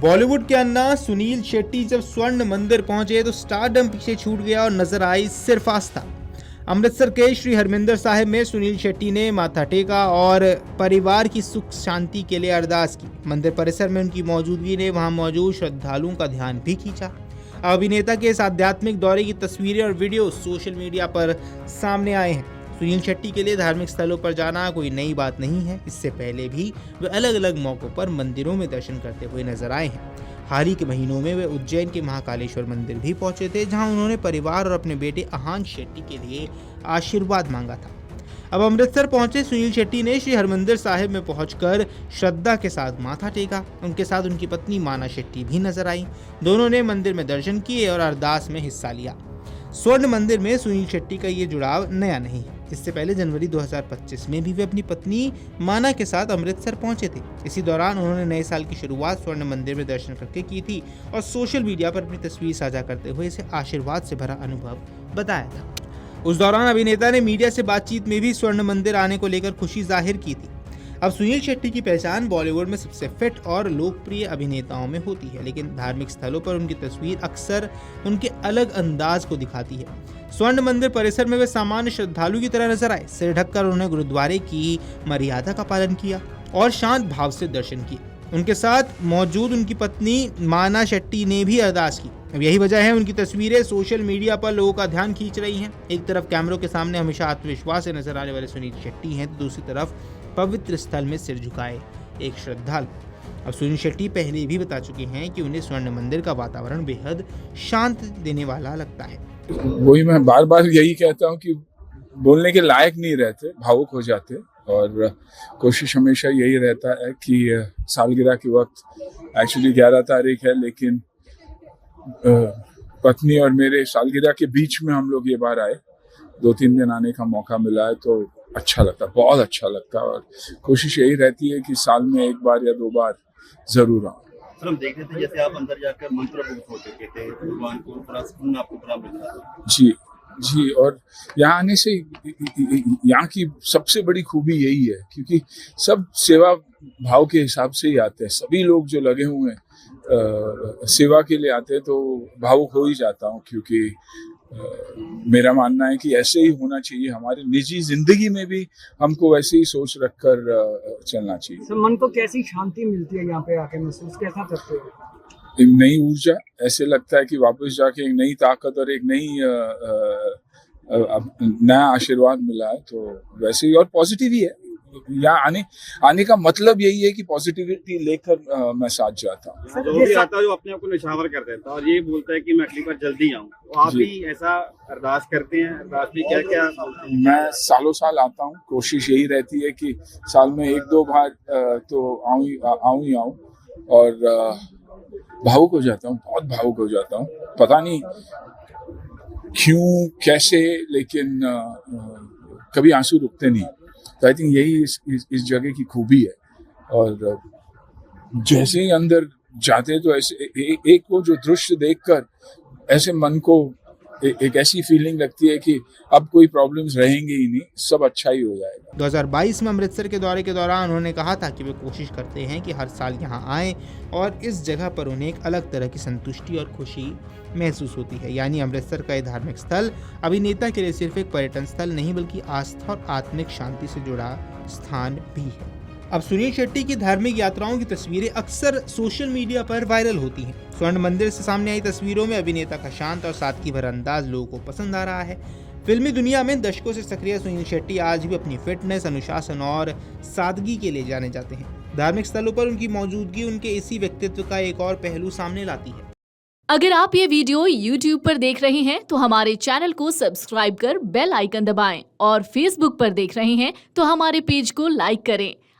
बॉलीवुड के अन्ना सुनील शेट्टी जब स्वर्ण मंदिर पहुंचे तो स्टारडम पीछे छूट गया और नजर आई सिर्फ आस्था। अमृतसर के श्री हरमिंदर साहिब में सुनील शेट्टी ने माथा टेका और परिवार की सुख शांति के लिए अरदास की। मंदिर परिसर में उनकी मौजूदगी ने वहां मौजूद श्रद्धालुओं का ध्यान भी खींचा। अभिनेता के इस आध्यात्मिक दौरे की तस्वीरें और वीडियो सोशल मीडिया पर सामने आए हैं। सुनील शेट्टी के लिए धार्मिक स्थलों पर जाना कोई नई बात नहीं है। इससे पहले भी वे अलग अलग मौकों पर मंदिरों में दर्शन करते हुए नजर आए हैं। हाल ही के महीनों में वे उज्जैन के महाकालेश्वर मंदिर भी पहुंचे थे, जहां उन्होंने परिवार और अपने बेटे अहान शेट्टी के लिए आशीर्वाद मांगा था। अब अमृतसर पहुंचे सुनील शेट्टी ने श्री हरमिंदर साहिब में पहुंचकर श्रद्धा के साथ माथा टेका। उनके साथ उनकी पत्नी माना शेट्टी भी नजर आई। दोनों ने मंदिर में दर्शन किए और अरदास में हिस्सा लिया। स्वर्ण मंदिर में सुनील शेट्टी का ये जुड़ाव नया नहीं है। इससे पहले जनवरी 2025 में भी वे अपनी पत्नी माना के साथ अमृतसर पहुंचे थे। इसी दौरान उन्होंने नए साल की शुरुआत स्वर्ण मंदिर में दर्शन करके की थी और सोशल मीडिया पर अपनी तस्वीर साझा करते हुए इसे आशीर्वाद से भरा अनुभव बताया था। उस दौरान अभिनेता ने मीडिया से बातचीत में भी स्वर्ण मंदिर आने को लेकर खुशी जाहिर की थी। अब सुनील शेट्टी की पहचान बॉलीवुड में सबसे फिट और लोकप्रिय अभिनेताओं में होती है, लेकिन धार्मिक स्थलों पर उनकी तस्वीर अक्सर उनके अलग अंदाज को दिखाती है। स्वर्ण मंदिर परिसर में वे सामान्य श्रद्धालु की तरह नजर आए। सिर ढककर उन्होंने गुरुद्वारे की मर्यादा का पालन किया और शांत भाव से दर्शन किए। उनके साथ मौजूद उनकी पत्नी माना शेट्टी ने भी अरदास की। अब यही वजह है उनकी तस्वीरें सोशल मीडिया पर लोगों का ध्यान खींच रही हैं। एक तरफ कैमरों के सामने हमेशा आत्मविश्वास से नजर आने वाले सुनील शेट्टी हैं, तो दूसरी तरफ पवित्र स्थल में सिर झुकाए एक श्रद्धालु। अब सुनील शेट्टी पहले भी बता चुके हैं कि उन्हें स्वर्ण मंदिर का वातावरण बेहद शांत देने वाला लगता है। वही मैं बार बार यही कहता हूँ कि बोलने के लायक नहीं रहते, भावुक हो जाते। और कोशिश हमेशा यही रहता है कि सालगिरह के वक्त एक्चुअली 11 तारीख है, लेकिन पत्नी और मेरे सालगिरह के बीच में हम लोग ये बार आए। 2-3 दिन आने का मौका मिला है तो अच्छा लगता, बहुत अच्छा लगता। और कोशिश यही रहती है कि साल में 1 बार या 2 बार जरूर आऊँ। सर, हम देख रहे थे जैसे आप अंदर जाकर मंत्रमुग्ध हो चुके थे, भगवान को थोड़ा सुकून आपको बड़ा मिल रहा था। जी, और यहाँ आने से यहाँ की सबसे बड़ी खूबी यही है, क्योंकि सब सेवा भाव के हिसाब से ही आते हैं। सभी लोग जो लगे हुए हैं सेवा के लिए आते हैं, तो भावुक हो ही जाता हूँ। क्योंकि मेरा मानना है कि ऐसे ही होना चाहिए। हमारी निजी जिंदगी में भी हमको वैसे ही सोच रखकर चलना चाहिए। सर, मन को कैसी शांति मिलती है यहाँ पे आके, महसूस कैसा करते हो? एक नई ऊर्जा, ऐसे लगता है कि वापस जाके एक नई ताकत और एक नई नया आशीर्वाद मिला है। तो वैसे ही और पॉजिटिव ही है। यहाँ आने का मतलब यही है कि पॉजिटिविटी लेकर मैं साथ जाता हूँ। जो भी आता है जो अपने आप को निछावर कर देता है और ये बोलता है कि मैं अगली बार जल्दी आऊँ, तो आप भी ऐसा अरदास करते हैं? अरदास भी क्या मैं सालों साल आता हूँ। कोशिश यही रहती है कि साल में 1-2 बार तो आऊँ ही आऊँ। और भावुक हो जाता हूँ, बहुत भावुक हो जाता हूँ। पता नहीं क्यों कैसे, लेकिन कभी आंसू रुकते नहीं। तो आई थिंक यही इस जगह की खूबी है। और जैसे ही अंदर जाते तो ऐसे एक वो जो दृश्य देखकर ऐसे मन को एक ऐसी फीलिंग लगती है कि अब कोई प्रॉब्लम्स रहेंगे ही नहीं, सब अच्छा ही हो जाएगा। 2022 में अमृतसर के दौरे के दौरान उन्होंने कहा था कि वे कोशिश करते हैं कि हर साल यहाँ आएं और इस जगह पर उन्हें एक अलग तरह की संतुष्टि और खुशी महसूस होती है। यानी अमृतसर का ये धार्मिक स्थल अभिनेता के लिए सिर्फ एक पर्यटन स्थल नहीं, बल्कि आस्था और आत्मिक शांति से जुड़ा स्थान भी है। अब सुनील शेट्टी की धार्मिक यात्राओं की तस्वीरें अक्सर सोशल मीडिया पर वायरल होती हैं। स्वर्ण मंदिर से सामने आई तस्वीरों में अभिनेता का शांत और सादगी भरा अंदाज लोगों को पसंद आ रहा है। फिल्मी दुनिया में दशकों से सक्रिय सुनील शेट्टी आज भी अपनी फिटनेस, अनुशासन और सादगी के लिए जाने जाते हैं। धार्मिक स्थलों पर उनकी मौजूदगी उनके इसी व्यक्तित्व का एक और पहलू सामने लाती है। अगर आप ये वीडियो YouTube पर देख रहे हैं तो हमारे चैनल को सब्सक्राइब कर बेल आइकन दबाएं और Facebook पर देख रहे हैं तो हमारे पेज को लाइक करें।